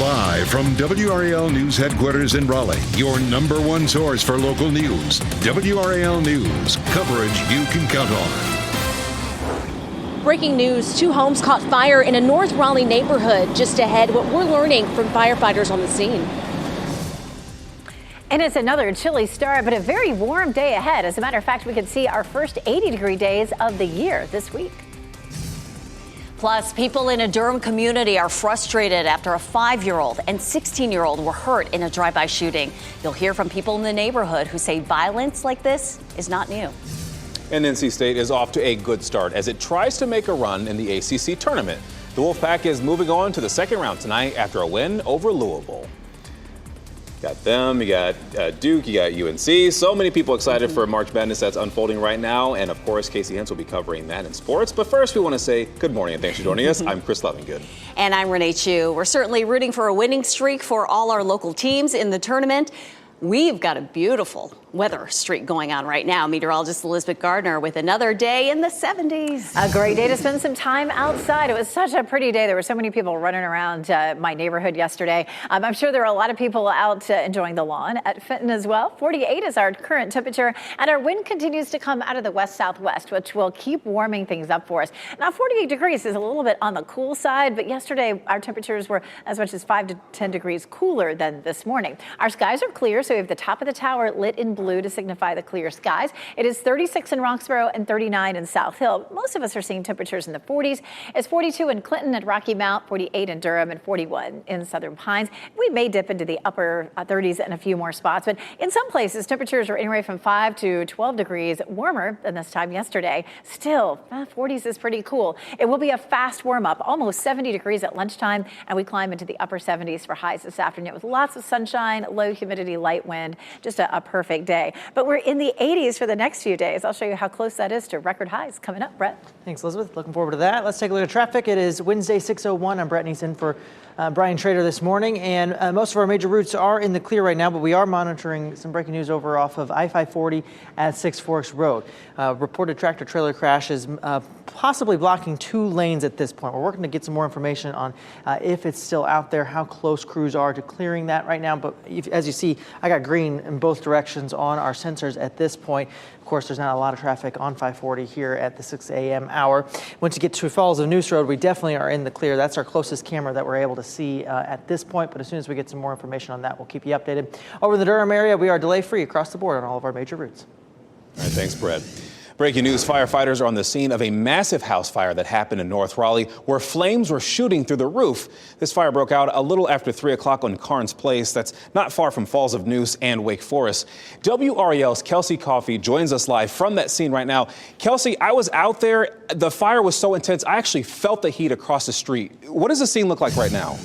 Live from WRAL News Headquarters in Raleigh, your number one source for local news. WRAL News, coverage you can count on. Breaking news, 2 homes caught fire in a North Raleigh neighborhood. Just ahead, what we're learning from firefighters on the scene. And it's another chilly start, but a very warm day ahead. As a matter of fact, we could see our first 80-degree days of the year this week. Plus, people in a Durham community are frustrated after a 5-year-old and 16-year-old were hurt in a drive-by shooting. You'll hear from people in the neighborhood who say violence like this is not new. And NC State is off to a good start as it tries to make a run in the ACC tournament. The Wolfpack is moving on to the second round tonight after a win over Louisville. Got them, you got Duke, you got UNC. So many people excited for March Madness that's unfolding right now. And of course, Casey Hentz will be covering that in sports. But first, we want to say good morning and thanks for joining us. I'm Chris Lovingood. And I'm Renee Chu. We're certainly rooting for a winning streak for all our local teams in the tournament. We've got a beautiful weather streak going on right now. Meteorologist Elizabeth Gardner with another day in the 70s. A great day to spend some time outside. It was such a pretty day. There were so many people running around my neighborhood yesterday. I'm sure there were a lot of people out enjoying the lawn at Fenton as well. 48 is our current temperature, and our wind continues to come out of the west-southwest, which will keep warming things up for us. Now, 48 degrees is a little bit on the cool side, but yesterday our temperatures were as much as 5 to 10 degrees cooler than this morning. Our skies are clear, so we have the top of the tower lit in blue to signify the clear skies. It is 36 in Roxborough and 39 in South Hill. Most of us are seeing temperatures in the 40s. It's 42 in Clinton and Rocky Mount, 48 in Durham, and 41 in Southern Pines. We may dip into the upper 30s in a few more spots, but in some places temperatures are anywhere from 5 to 12 degrees warmer than this time yesterday. Still, 40s is pretty cool. It will be a fast warm up, almost 70 degrees at lunchtime, and we climb into the upper 70s for highs this afternoon with lots of sunshine, low humidity, light wind, just a perfect day. But we're in the 80s for the next few days. I'll show you how close that is to record highs coming up. Brett. Thanks, Elizabeth. Looking forward to that. Let's take a look at traffic. It is Wednesday, 6:01. I'm Brett Neeson for Brian Trader this morning, and most of our major routes are in the clear right now, but we are monitoring some breaking news over off of I-540 at Six Forks Road. Reported tractor trailer crash is possibly blocking 2 lanes at this point. We're working to get some more information on if it's still out there, how close crews are to clearing that right now. But as you see, I got green in both directions on our sensors at this point. Of course, there's not a lot of traffic on 540 here at the 6 a.m. hour. Once you get to Falls of Neuse Road, we definitely are in the clear. That's our closest camera that we're able to see at this point. But as soon as we get some more information on that, we'll keep you updated. Over in the Durham area, we are delay-free across the board on all of our major routes. All right, thanks, Brett. Breaking news, firefighters are on the scene of a massive house fire that happened in North Raleigh where flames were shooting through the roof. This fire broke out a little after 3 o'clock on Carnes Place. That's not far from Falls of Neuse and Wake Forest. WRAL's Kelsey Coffey joins us live from that scene right now. Kelsey, I was out there. The fire was so intense, I actually felt the heat across the street. What does the scene look like right now?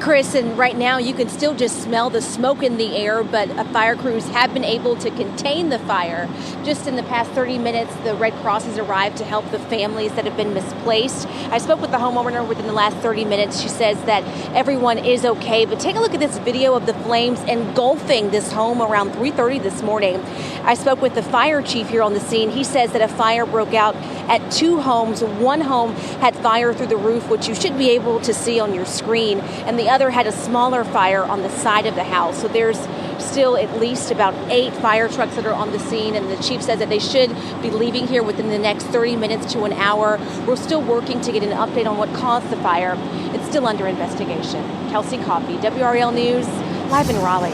Chris, and right now you can still just smell the smoke in the air, but fire crews have been able to contain the fire. Just in the past 30 minutes, the Red Cross has arrived to help the families that have been misplaced. I spoke with the homeowner within the last 30 minutes. She says that everyone is okay, but take a look at this video of the flames engulfing this home around 3:30 this morning. I spoke with the fire chief here on the scene. He says that a fire broke out at 2 homes. One home had fire through the roof, which you should be able to see on your screen, and the other had a smaller fire on the side of the house. So there's still at least about 8 fire trucks that are on the scene, and the chief says that they should be leaving here within the next 30 minutes to an hour. We're still working to get an update on what caused the fire. It's still under investigation. Kelsey Coffey, WRAL News, live in Raleigh.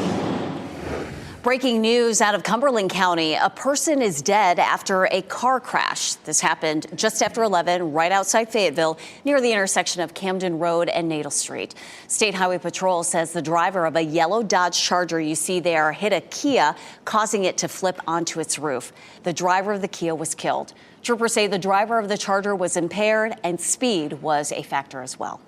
Breaking news out of Cumberland County. A person is dead after a car crash. This happened just after 11 right outside Fayetteville near the intersection of Camden Road and Natal Street. State Highway Patrol says the driver of a yellow Dodge Charger you see there hit a Kia, causing it to flip onto its roof. The driver of the Kia was killed. Troopers say the driver of the Charger was impaired and speed was a factor as well.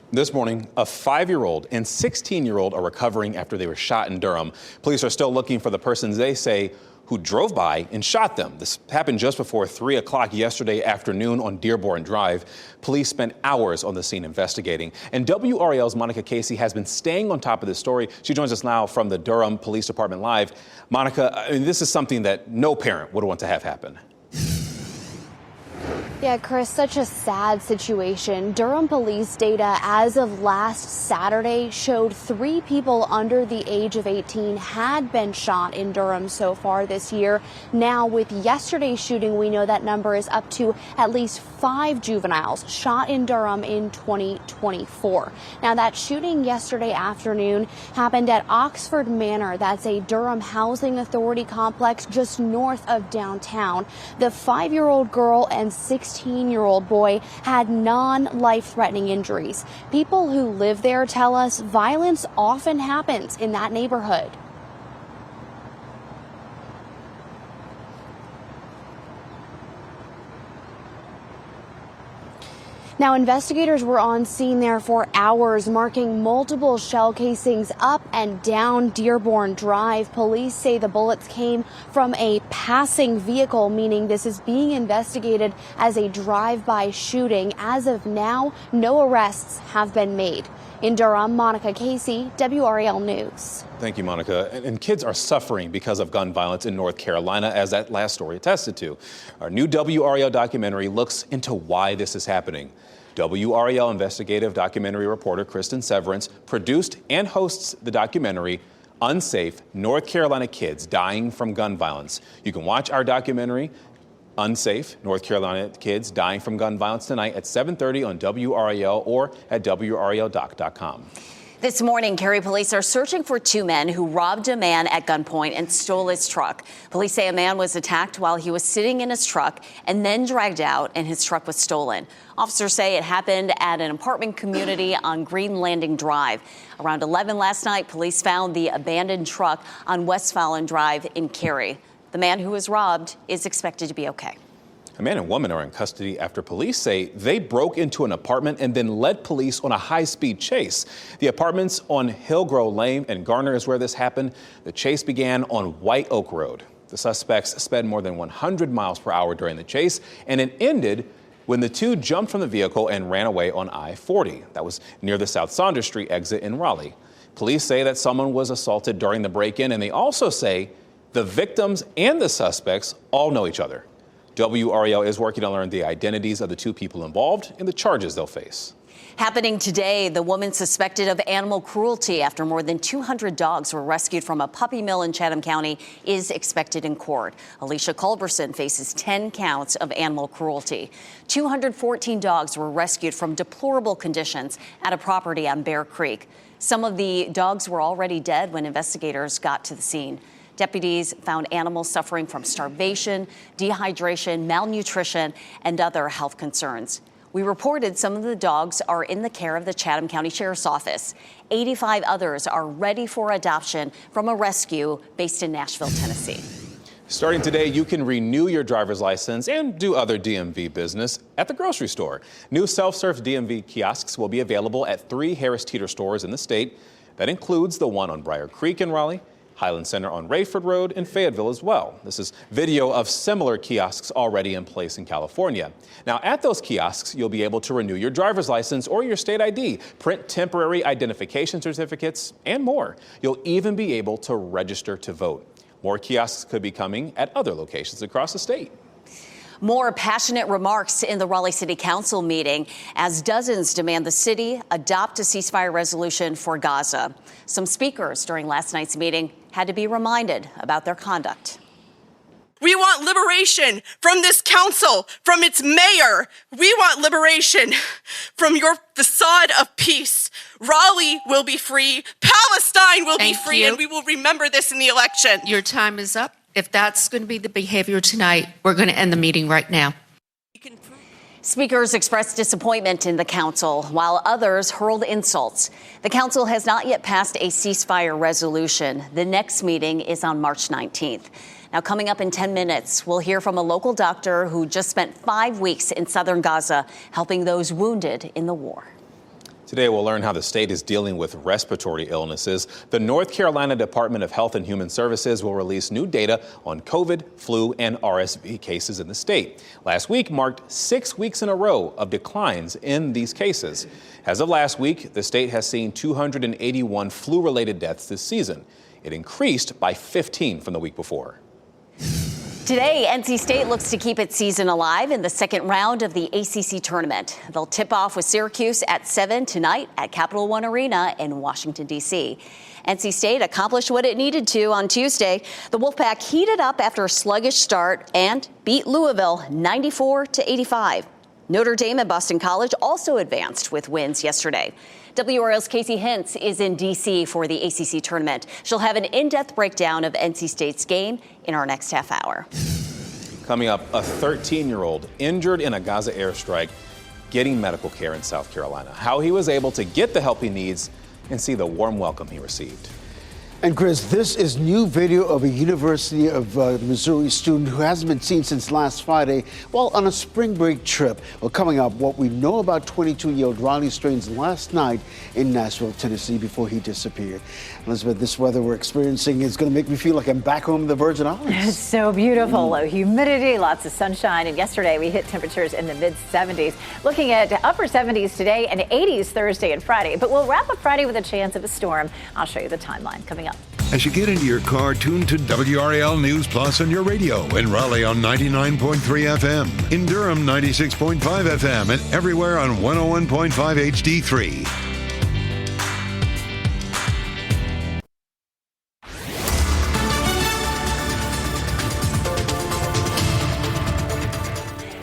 This morning, a 5-year-old and 16-year-old are recovering after they were shot in Durham. Police are still looking for the persons they say who drove by and shot them. This happened just before 3 o'clock yesterday afternoon on Dearborn Drive. Police spent hours on the scene investigating. And WRAL's Monica Casey has been staying on top of this story. She joins us now from the Durham Police Department live. Monica, this is something that no parent would want to have happen. Yeah, Chris, such a sad situation. Durham police data as of last Saturday showed 3 people under the age of 18 had been shot in Durham so far this year. Now, with yesterday's shooting, we know that number is up to at least 5 juveniles shot in Durham in 2024. Now, that shooting yesterday afternoon happened at Oxford Manor. That's a Durham Housing Authority complex just north of downtown. The 5-year-old girl and 16-year-old boy had non-life-threatening injuries. People who live there tell us violence often happens in that neighborhood. Now, investigators were on scene there for hours, marking multiple shell casings up and down Dearborn Drive. Police say the bullets came from a passing vehicle, meaning this is being investigated as a drive-by shooting. As of now, no arrests have been made. In Durham, Monica Casey, WRAL News. Thank you, Monica. And kids are suffering because of gun violence in North Carolina, as that last story attested to. Our new WRAL documentary looks into why this is happening. WRAL investigative documentary reporter Kristen Severance produced and hosts the documentary Unsafe North Carolina Kids Dying from Gun Violence. You can watch our documentary Unsafe North Carolina Kids Dying from Gun Violence tonight at 7:30 on WRAL or at WRALdoc.com. This morning, Cary police are searching for 2 men who robbed a man at gunpoint and stole his truck. Police say a man was attacked while he was sitting in his truck and then dragged out and his truck was stolen. Officers say it happened at an apartment community on Green Landing Drive. Around 11 last night, police found the abandoned truck on West Fallon Drive in Cary. The man who was robbed is expected to be okay. A man and woman are in custody after police say they broke into an apartment and then led police on a high-speed chase. The apartments on Hillgrove Lane and Garner is where this happened. The chase began on White Oak Road. The suspects sped more than 100 miles per hour during the chase, and it ended when the two jumped from the vehicle and ran away on I-40. That was near the South Saunders Street exit in Raleigh. Police say that someone was assaulted during the break-in, and they also say the victims and the suspects all know each other. WRAL is working to learn the identities of the 2 people involved and the charges they'll face. Happening today, the woman suspected of animal cruelty after more than 200 dogs were rescued from a puppy mill in Chatham County is expected in court. Alicia Culberson faces 10 counts of animal cruelty. 214 dogs were rescued from deplorable conditions at a property on Bear Creek. Some of the dogs were already dead when investigators got to the scene. Deputies found animals suffering from starvation, dehydration, malnutrition, and other health concerns. We reported some of the dogs are in the care of the Chatham County Sheriff's Office. 85 others are ready for adoption from a rescue based in Nashville, Tennessee. Starting today, you can renew your driver's license and do other DMV business at the grocery store. New self-serve DMV kiosks will be available at 3 Harris Teeter stores in the state. That includes the one on Briar Creek in Raleigh, Highland Center on Rayford Road, and Fayetteville as well. This is video of similar kiosks already in place in California. Now, at those kiosks, you'll be able to renew your driver's license or your state ID, print temporary identification certificates, and more. You'll even be able to register to vote. More kiosks could be coming at other locations across the state. More passionate remarks in the Raleigh City Council meeting as dozens demand the city adopt a ceasefire resolution for Gaza. Some speakers during last night's meeting had to be reminded about their conduct. We want liberation from this council, from its mayor. We want liberation from your facade of peace. Raleigh will be free. Palestine will be free. And we will remember this in the election. Your time is up. If that's going to be the behavior tonight, we're going to end the meeting right now. Speakers expressed disappointment in the council, while others hurled insults. The council has not yet passed a ceasefire resolution. The next meeting is on March 19th. Now, coming up in 10 minutes, we'll hear from a local doctor who just spent 5 weeks in southern Gaza helping those wounded in the war. Today, we'll learn how the state is dealing with respiratory illnesses. The North Carolina Department of Health and Human Services will release new data on COVID, flu, and RSV cases in the state. Last week marked 6 weeks in a row of declines in these cases. As of last week, the state has seen 281 flu-related deaths this season. It increased by 15 from the week before. Today, NC State looks to keep its season alive in the second round of the ACC tournament. They'll tip off with Syracuse at 7 tonight at Capital One Arena in Washington, D.C. NC State accomplished what it needed to on Tuesday. The Wolfpack heated up after a sluggish start and beat Louisville 94-85. Notre Dame and Boston College also advanced with wins yesterday. WRAL's Casey Hintz is in D.C. for the ACC tournament. She'll have an in-depth breakdown of NC State's game in our next half hour. Coming up, a 13-year-old injured in a Gaza airstrike getting medical care in South Carolina. How he was able to get the help he needs and see the warm welcome he received. And Chris, this is new video of a University of Missouri student who hasn't been seen since last Friday while on a spring break trip. Well, coming up, what we know about 22-year-old Riley Strain's last night in Nashville, Tennessee, before he disappeared. Elizabeth, this weather we're experiencing is going to make me feel like I'm back home in the Virgin Islands. It's so beautiful. Low humidity, lots of sunshine. And yesterday we hit temperatures in the mid-70s. Looking at upper 70s today and 80s Thursday and Friday. But we'll wrap up Friday with a chance of a storm. I'll show you the timeline coming up. As you get into your car, tune to WRAL News Plus on your radio. In Raleigh on 99.3 FM. In Durham, 96.5 FM. And everywhere on 101.5 HD3.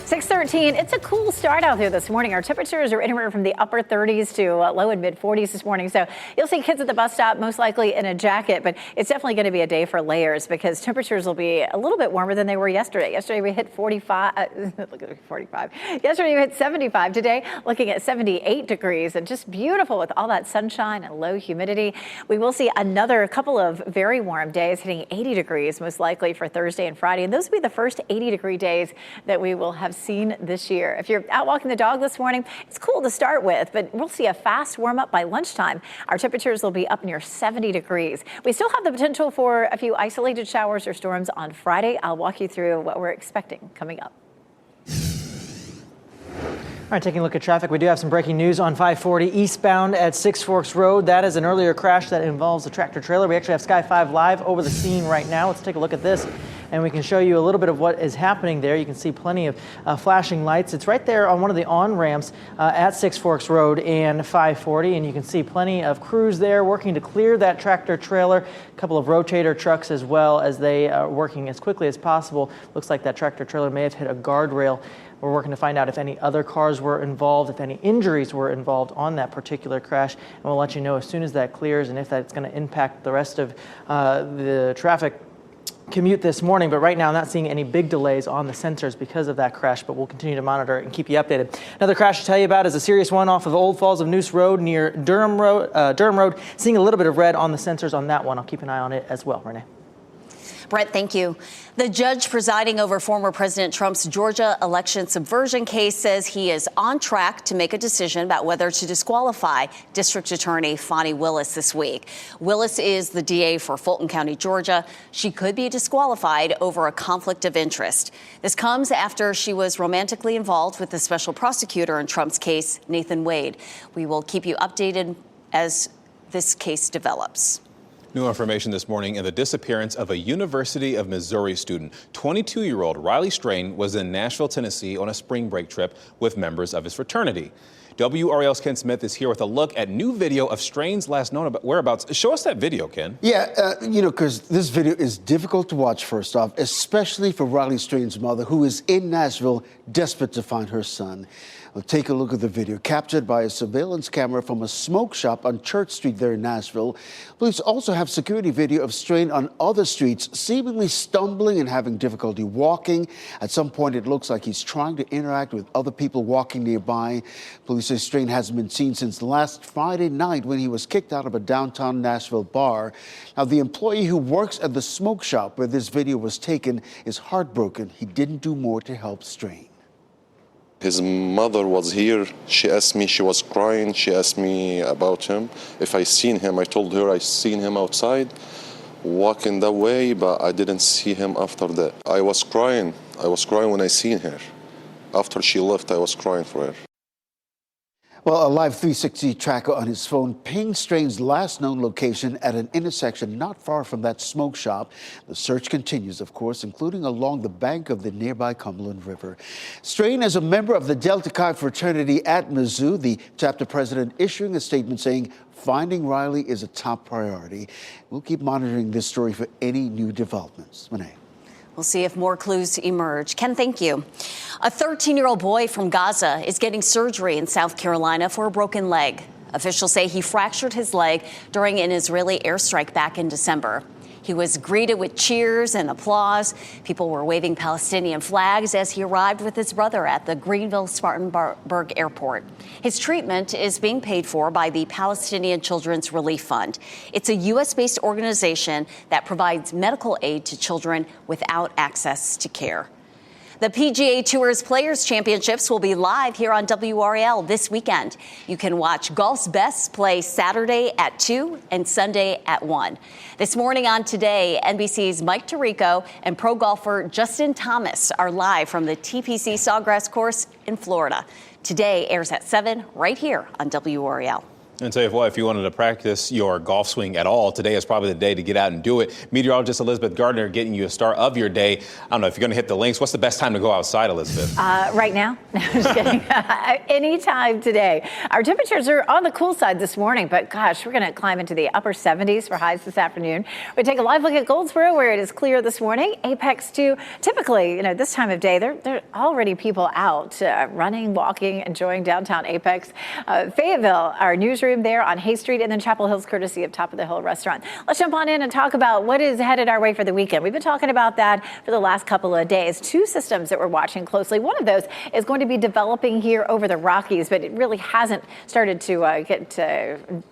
6:13. It's a cool start out there this morning. Our temperatures are anywhere from the upper 30s to low and mid 40s this morning. So you'll see kids at the bus stop most likely in a jacket, but it's definitely going to be a day for layers because temperatures will be a little bit warmer than they were yesterday. Yesterday we hit 45. Look at 45. Yesterday we hit 75. Today looking at 78 degrees and just beautiful with all that sunshine and low humidity. We will see another couple of very warm days hitting 80 degrees most likely for Thursday and Friday. And those will be the first 80-degree days that we will have seen this year. If you're out walking the dog this morning, it's cool to start with, but we'll see a fast warm up by lunchtime. Our temperatures will be up near 70 degrees. We still have the potential for a few isolated showers or storms on Friday. I'll walk you through what we're expecting coming up. All right, taking a look at traffic, we do have some breaking news on 540 eastbound at Six Forks Road. That is an earlier crash that involves a tractor trailer. We actually have Sky 5 live over the scene right now. Let's take a look at this, and we can show you a little bit of what is happening there. You can see plenty of flashing lights. It's right there on one of the on-ramps at Six Forks Road and 540, and you can see plenty of crews there working to clear that tractor trailer. A couple of rotator trucks as well as they are working as quickly as possible. Looks like that tractor trailer may have hit a guardrail. We're working to find out if any other cars were involved, if any injuries were involved on that particular crash, and we'll let you know as soon as that clears and if that's going to impact the rest of the traffic commute this morning. But right now, I'm not seeing any big delays on the sensors because of that crash, but we'll continue to monitor it and keep you updated. Another crash to tell you about is a serious one off of Old Falls of Noose Road near Durham Road. Seeing a little bit of red on the sensors on that one. I'll keep an eye on it as well. Renee. Brett, thank you. The judge presiding over former President Trump's Georgia election subversion case says he is on track to make a decision about whether to disqualify District Attorney Fani Willis this week. Willis is the DA for Fulton County, Georgia. She could be disqualified over a conflict of interest. This comes after she was romantically involved with the special prosecutor in Trump's case, Nathan Wade. We will keep you updated as this case develops. New information this morning in the disappearance of a University of Missouri student. 22-year-old Riley Strain was in Nashville, Tennessee on a spring break trip with members of his fraternity. WRAL's Ken Smith is here with a look at new video of Strain's last known whereabouts. Show us that video, Ken. Yeah, because this video is difficult to watch, first off, especially for Riley Strain's mother, who is in Nashville, desperate to find her son. Well, take a look at the video, captured by a surveillance camera from a smoke shop on Church Street there in Nashville. Police also have security video of Strain on other streets, seemingly stumbling and having difficulty walking. At some point, it looks like he's trying to interact with other people walking nearby. Police say Strain hasn't been seen since last Friday night when he was kicked out of a downtown Nashville bar. Now, the employee who works at the smoke shop where this video was taken is heartbroken. He didn't do more to help Strain. His mother was here. She asked me, she was crying. She asked me about him. If I seen him, I told her I seen him outside, walking that way, but I didn't see him after that. I was crying. I was crying when I seen her. After she left, I was crying for her. Well, a live 360 tracker on his phone pinged Strain's last known location at an intersection not far from that smoke shop. The search continues, of course, including along the bank of the nearby Cumberland River. Strain is a member of the Delta Chi fraternity at Mizzou, the chapter president issuing a statement saying finding Riley is a top priority. We'll keep monitoring this story for any new developments. Renee. We'll see if more clues emerge. Ken, thank you. A 13-year-old boy from Gaza is getting surgery in South Carolina for a broken leg. Officials say he fractured his leg during an Israeli airstrike back in December. He was greeted with cheers and applause. People were waving Palestinian flags as he arrived with his brother at the Greenville-Spartanburg airport. His treatment is being paid for by the Palestinian Children's Relief Fund. It's a U.S.-based organization that provides medical aid to children without access to care. The PGA Tour's Players Championships will be live here on WRAL this weekend. You can watch golf's best play Saturday at 2 and Sunday at 1. This morning on Today, NBC's Mike Tirico and pro golfer Justin Thomas are live from the TPC Sawgrass Course in Florida. Today airs at 7 right here on WRAL. And tell you what, if you wanted to practice your golf swing at all, today is probably the day to get out and do it. Meteorologist Elizabeth Gardner getting you a start of your day. I don't know if you're going to hit the links. What's the best time to go outside, Elizabeth? Right now? No, just kidding. Anytime today. Our temperatures are on the cool side this morning, but gosh, we're going to climb into the upper 70s for highs this afternoon. We take a live look at Goldsboro, where it is clear this morning. Apex, too. Typically, this time of day, there are already people out running, walking, enjoying downtown Apex. Fayetteville, our newsroom there on Hay Street, and then Chapel Hill's courtesy of Top of the Hill Restaurant. Let's jump on in and talk about what is headed our way for the weekend. We've been talking about that for the last couple of days. Two systems that we're watching closely. One of those is going to be developing here over the Rockies, but it really hasn't started to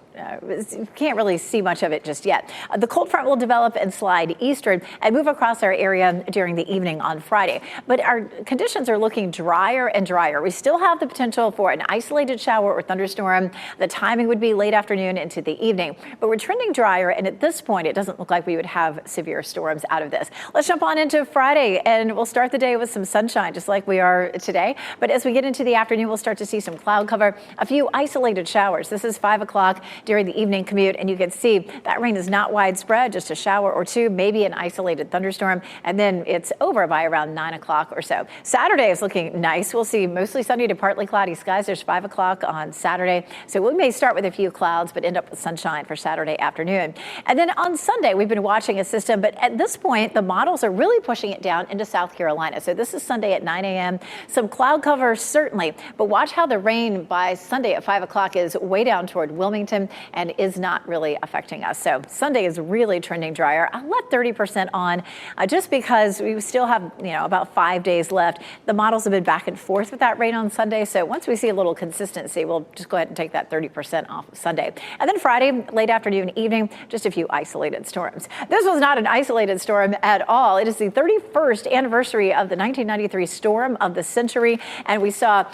can't really see much of it just yet. The cold front will develop and slide eastward and move across our area during the evening on Friday. But our conditions are looking drier and drier. We still have the potential for an isolated shower or thunderstorm. The timing would be late afternoon into the evening. But we're trending drier, and at this point, it doesn't look like we would have severe storms out of this. Let's jump on into Friday, and we'll start the day with some sunshine, just like we are today. But as we get into the afternoon, we'll start to see some cloud cover, a few isolated showers. This is 5 o'clock during the evening commute, and you can see that rain is not widespread, just a shower or two, maybe an isolated thunderstorm, and then it's over by around 9 o'clock or so. Saturday is looking nice. We'll see mostly sunny to partly cloudy skies. There's 5 o'clock on Saturday, so we may start with a few clouds but end up with sunshine for Saturday afternoon. And then on Sunday, we've been watching a system, but at this point, the models are really pushing it down into South Carolina. So this is Sunday at 9 a.m. Some cloud cover, certainly, but watch how the rain by Sunday at 5 o'clock is way down toward Wilmington and is not really affecting us. So Sunday is really trending drier. I'll let 30% on just because we still have, about 5 days left. The models have been back and forth with that rain on Sunday. So once we see a little consistency, we'll just go ahead and take that 30% off of Sunday. And then Friday, late afternoon, evening, just a few isolated storms. This was not an isolated storm at all. It is the 31st anniversary of the 1993 storm of the century. And we saw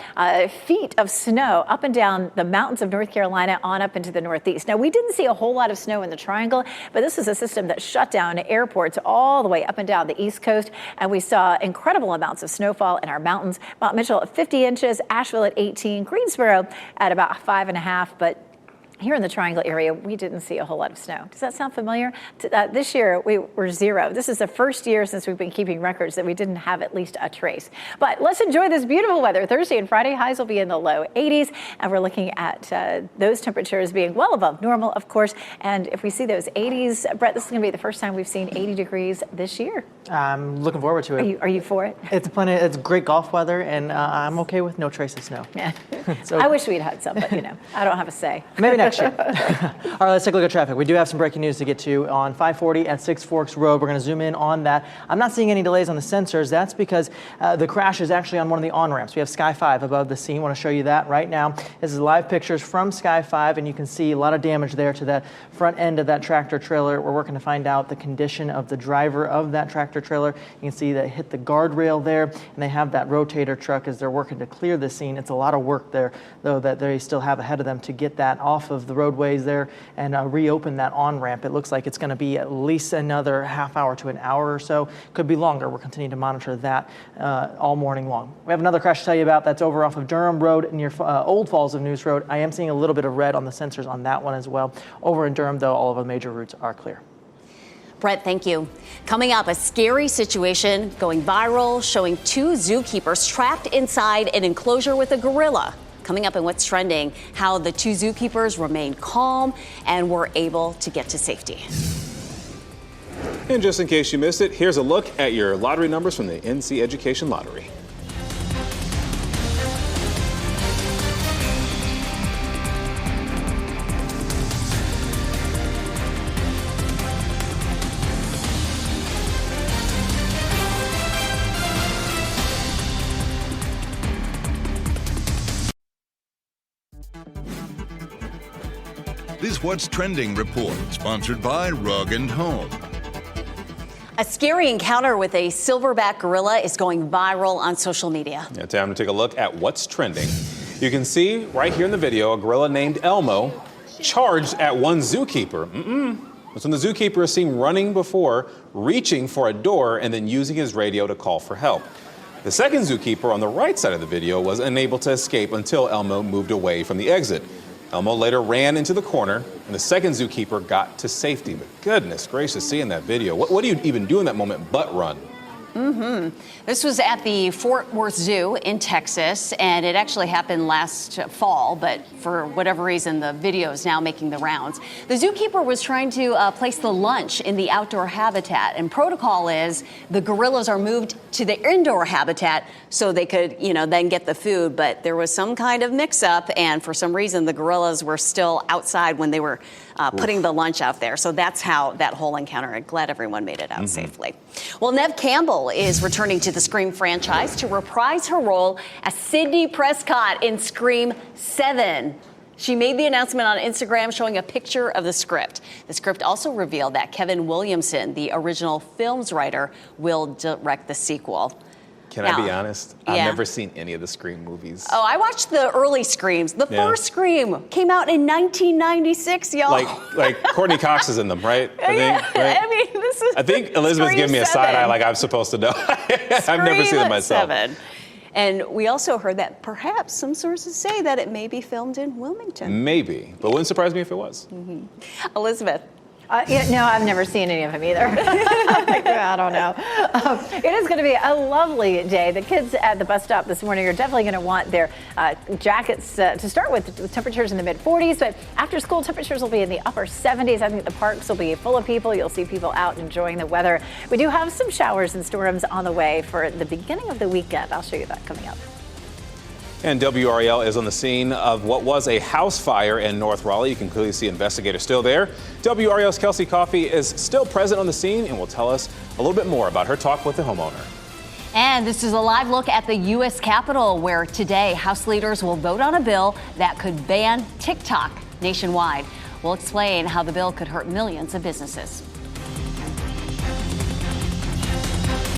feet of snow up and down the mountains of North Carolina on up into the Northeast. Now, we didn't see a whole lot of snow in the Triangle, but this is a system that shut down airports all the way up and down the East Coast, and we saw incredible amounts of snowfall in our mountains. Mount Mitchell at 50 inches, Asheville at 18, Greensboro at about 5.5, but here in the Triangle area, we didn't see a whole lot of snow. Does that sound familiar? This year, we were 0. This is the first year since we've been keeping records that we didn't have at least a trace. But let's enjoy this beautiful weather. Thursday and Friday, highs will be in the low 80s, and we're looking at those temperatures being well above normal, of course. And if we see those 80s, Brett, this is going to be the first time we've seen 80 degrees this year. I'm looking forward to it. Are you for it? It's great golf weather, and I'm okay with no trace of snow. Yeah. So, I wish we'd had some, but I don't have a say. Maybe next year. All right, let's take a look at traffic. We do have some breaking news to get to on 540 at Six Forks Road. We're going to zoom in on that. I'm not seeing any delays on the sensors. That's because the crash is actually on one of the on-ramps. We have Sky 5 above the scene. I want to show you that right now. This is live pictures from Sky 5, and you can see a lot of damage there to that front end of that tractor trailer. We're working to find out the condition of the driver of that tractor trailer. You can see that it hit the guardrail there, and they have that rotator truck as they're working to clear the scene. It's a lot of work there, though, that they still have ahead of them to get that off of of the roadways there and reopen that on-ramp. It looks like it's going to be at least another half hour to an hour or so. Could be longer. We're continuing to monitor that all morning long. We have another crash to tell you about that's over off of Durham Road near Old Falls of News Road. I am seeing a little bit of red on the sensors on that one as well. Over in Durham, though, all of the major routes are clear. Brett, thank you. Coming up, a scary situation going viral, showing two zookeepers trapped inside an enclosure with a gorilla. Coming up in What's Trending, how the two zookeepers remained calm and were able to get to safety. And just in case you missed it, here's a look at your lottery numbers from the NC Education Lottery. This What's Trending report, sponsored by Rug & Home. A scary encounter with a silverback gorilla is going viral on social media. Yeah, time to take a look at what's trending. You can see right here in the video a gorilla named Elmo charged at one zookeeper. That's when the zookeeper is seen running before, reaching for a door, and then using his radio to call for help. The second zookeeper on the right side of the video was unable to escape until Elmo moved away from the exit. Elmo later ran into the corner, and the second zookeeper got to safety. But goodness gracious, seeing that video, what do you even do in that moment but run? This was at the Fort Worth Zoo in Texas, and it actually happened last fall, but for whatever reason, the video is now making the rounds. The zookeeper was trying to place the lunch in the outdoor habitat, and protocol is the gorillas are moved to the indoor habitat so they could, then get the food, but there was some kind of mix-up, and for some reason, the gorillas were still outside when they were putting the lunch out there. So that's how that whole encounter, I'm glad everyone made it out safely. Well, Neve Campbell is returning to the Scream franchise to reprise her role as Sidney Prescott in Scream 7. She made the announcement on Instagram showing a picture of the script. The script also revealed that Kevin Williamson, the original film's writer, will direct the sequel. Can I be honest? I've never seen any of the Scream movies. Oh, I watched the early Screams. The first Scream came out in 1996, y'all. Like Courtney Cox is in them, right? I think Elizabeth's giving me a side eye like I'm supposed to know. I've never seen them myself. 7. And we also heard that perhaps some sources say that it may be filmed in Wilmington. Maybe, but wouldn't surprise me if it was. Elizabeth. No, I've never seen any of them either. I don't know. It is going to be a lovely day. The kids at the bus stop this morning are definitely going to want their jackets to start with temperatures in the mid-40s, but after school temperatures will be in the upper 70s. I think the parks will be full of people. You'll see people out enjoying the weather. We do have some showers and storms on the way for the beginning of the weekend. I'll show you that coming up. And WRAL is on the scene of what was a house fire in North Raleigh. You can clearly see investigators still there. WRAL's Kelsey Coffey is still present on the scene and will tell us a little bit more about her talk with the homeowner. And this is a live look at the U.S. Capitol, where today House leaders will vote on a bill that could ban TikTok nationwide. We'll explain how the bill could hurt millions of businesses.